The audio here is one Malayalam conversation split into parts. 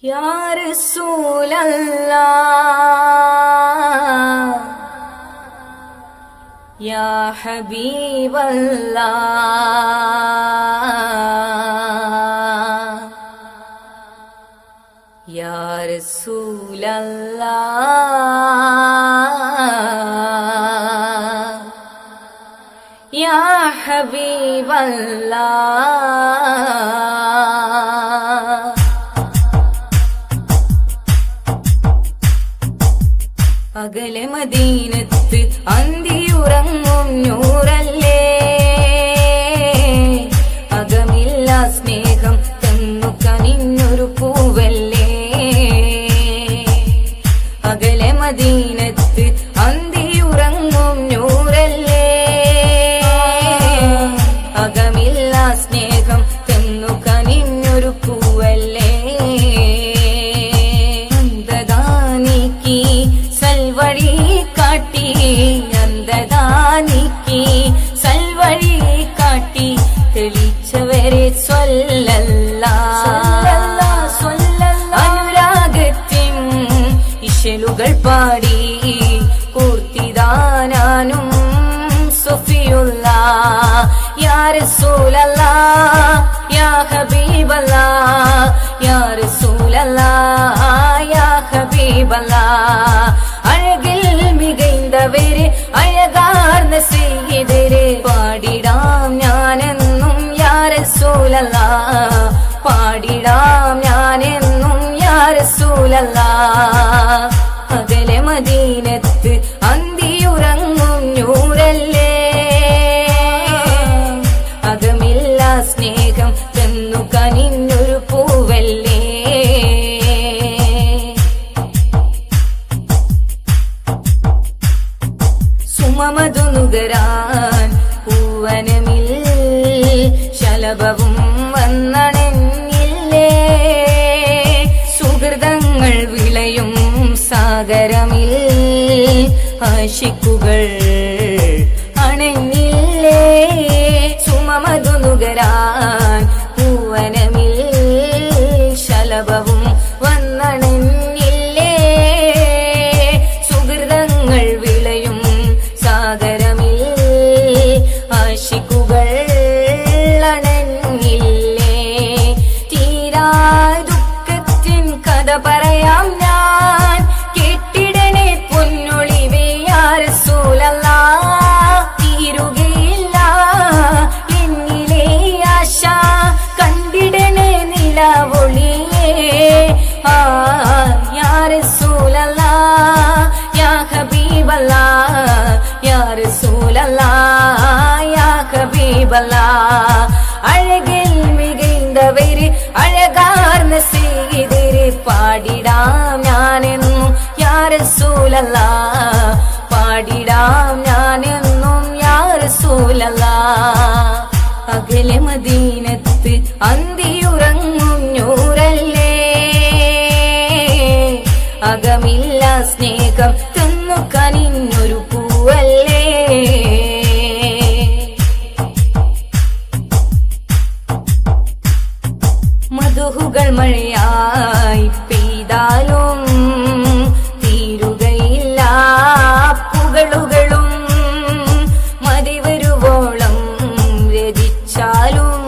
Ya Rasulallah, Ya Habiballah, Ya Rasulallah, Ya Habiballah. അകലെ മദീനത്ത് അന്തിയുറങ്ങും നൂറല്ലേ, അകമില്ല സ്നേഹം തന്നു കനിഞ്ഞൊരു പൂവല്ലേ. അകലെ മദീനത്ത് അന്തിയുറങ്ങും നൂറല്ലേ, അകമില്ല സ്നേഹം തന്നു കനിഞ്ഞൊരു പൂവല്ലേ. അന്തദാനിക്ക് സൽവഴി കാട്ടി, അന്തദാനിക്ക് സൽവഴി കാട്ടി തെളിച്ചവരെ സ്വല്ലല്ലാഹ്. അനുരാഗത്തിൻ ഇശലുകൾ പാടി കൂർത്തിദാനാനും സുഫിയുല്ലാഹ്. യാ റസൂലല്ലാഹ്, യാ ഹബീബല്ലാഹ്, യാ റസൂലല്ലാഹ്, യാ ഹബീബല്ലാഹ്. അഴകിൽ മികൈന്തവര് അഴകാർന്ന സയ്യിദര് പാടിടാം ഞാനെന്നും യാ റസൂലല്ലാഹ്, പാടിടാം ഞാനെന്നും യാ റസൂലല്ലാഹ്. അകലെ മദീനത്ത് അന്തിയുറങ്ങും നൂറല്ലേ, അകമില്ല സ്നേഹം തന്നു കനിഞ്ഞൊരു പൂവല്ലേ. സുമമധു നുകരാൻ പൂവനമിൽ ശലഭവും വന്നണഞ്ഞില്ലേ, സുഹൃതങ്ങൾ വിളയും സാഗരമിൽ ആശിക്കുകൾ അണഞ്ഞില്ലേ. സുമമധു നുകരാൻ പൂവനമിൽ ശലഭവും വന്നണഞ്ഞില്ലേ, സുഹൃതങ്ങൾ വിളയും സാഗരമിൽ ആശിക്കുകൾ അണഞ്ഞില്ലേ. തീരാ ദുഃഖത്തിൻ കഥ പറയാം ഞാൻ, കേട്ടിടണേ പൊന്നൊളിവേ യാ റസൂലല്ലാഹ്. തീരുകയില്ല എന്നിലെ ആശ, കണ്ടിടണേ നിലാവൊളിയേ. യാ റസൂലല്ലാഹ്, യാ ഹബീബല്ലാഹ്, യാ റസൂലല്ലാഹ്, യാ ഹബീബല്ലാഹ്. അഴകിൽ മികൈന്തവര് അഴകാർന്ന സയ്യിദര് പാടിടാം ഞാനെന്നും യാ റസൂലല്ലാഹ്, പാടിടാം ഞാനെന്നും യാ റസൂലല്ലാഹ്. അകലെ മദീനത്ത് അന്തിയുറങ്ങും നൂറല്ലേ, അകമില്ല സ്നേഹം തന്നു കനിഞ്ഞൊരു പൂവല്ലേ. മധുഹുകൾ മഴയായി പെയ്താലും തീരുകയില്ല പുകളുകളും, മതിവരുവോളം രചിച്ചാലും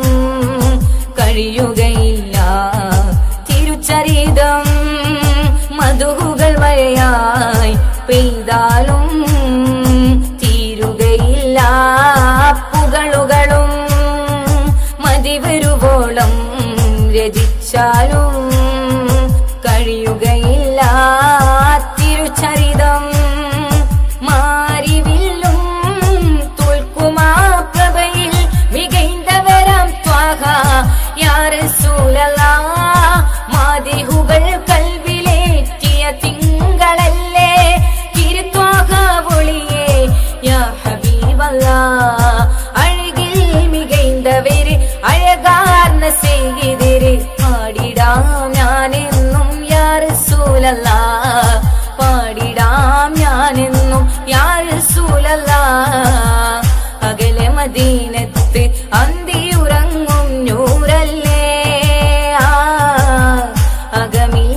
കഴിയുകയില്ല തിരുചരിതം. മധുഹുകൾ മഴയായി പെയ്താലും തീരുകയില്ല പുകളുകളും, മതിവരുവോളം രചിച്ചാലും കഴിയുകയില്ല തിരുചരിതം. മാരിവില്ലും തോൽക്കുമാ പ്രഭയിൽ മികൈന്തവരാം ത്വാഹ യാ റസൂലല്ലാഹ്. മാദിഹുകൾ കൽവിലേറ്റിയ തിങ്കളല്ലേ തിരുത്വാഹ ഒളിയേ യാ ഹബീബല്ലാഹ്. അഴകിൽ മികൈന്തവര് അഴകാർന്ന സയ്യിദര് പാടിടാം ഞാനെന്നും യാ റസൂലല്ലാഹ്, പാടിടാം ഞാനെന്നും യാ റസൂലല്ലാഹ്. അകലെ മദീനത്ത് അന്തിയുറങ്ങും നൂറല്ലേ, അകമി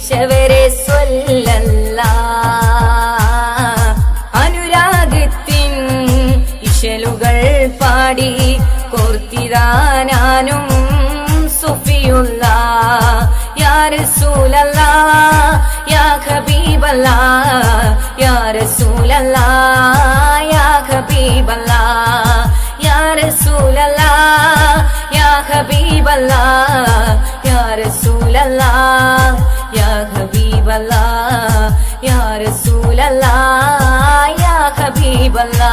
വിളിച്ചവരെ സ്വല്ലല്ലാ. അനുരാഗത്തിൻ ഇശലുകൾ പാടി കോർത്തിരാനാനും സുഫിയുള്ള യാ റസൂലല്ലാ യാ ഹബീബല്ലാ യാ റസൂലല്ലാ യാ ഹബീബല്ലാ യാ റസൂലല്ലാ യാ ഹബീബല്ലാ യാ റസൂലല്ലാ യാ ഹബീബല്ലാ യാ റസൂലല്ലാ യാ ഹബീബല്ലാ.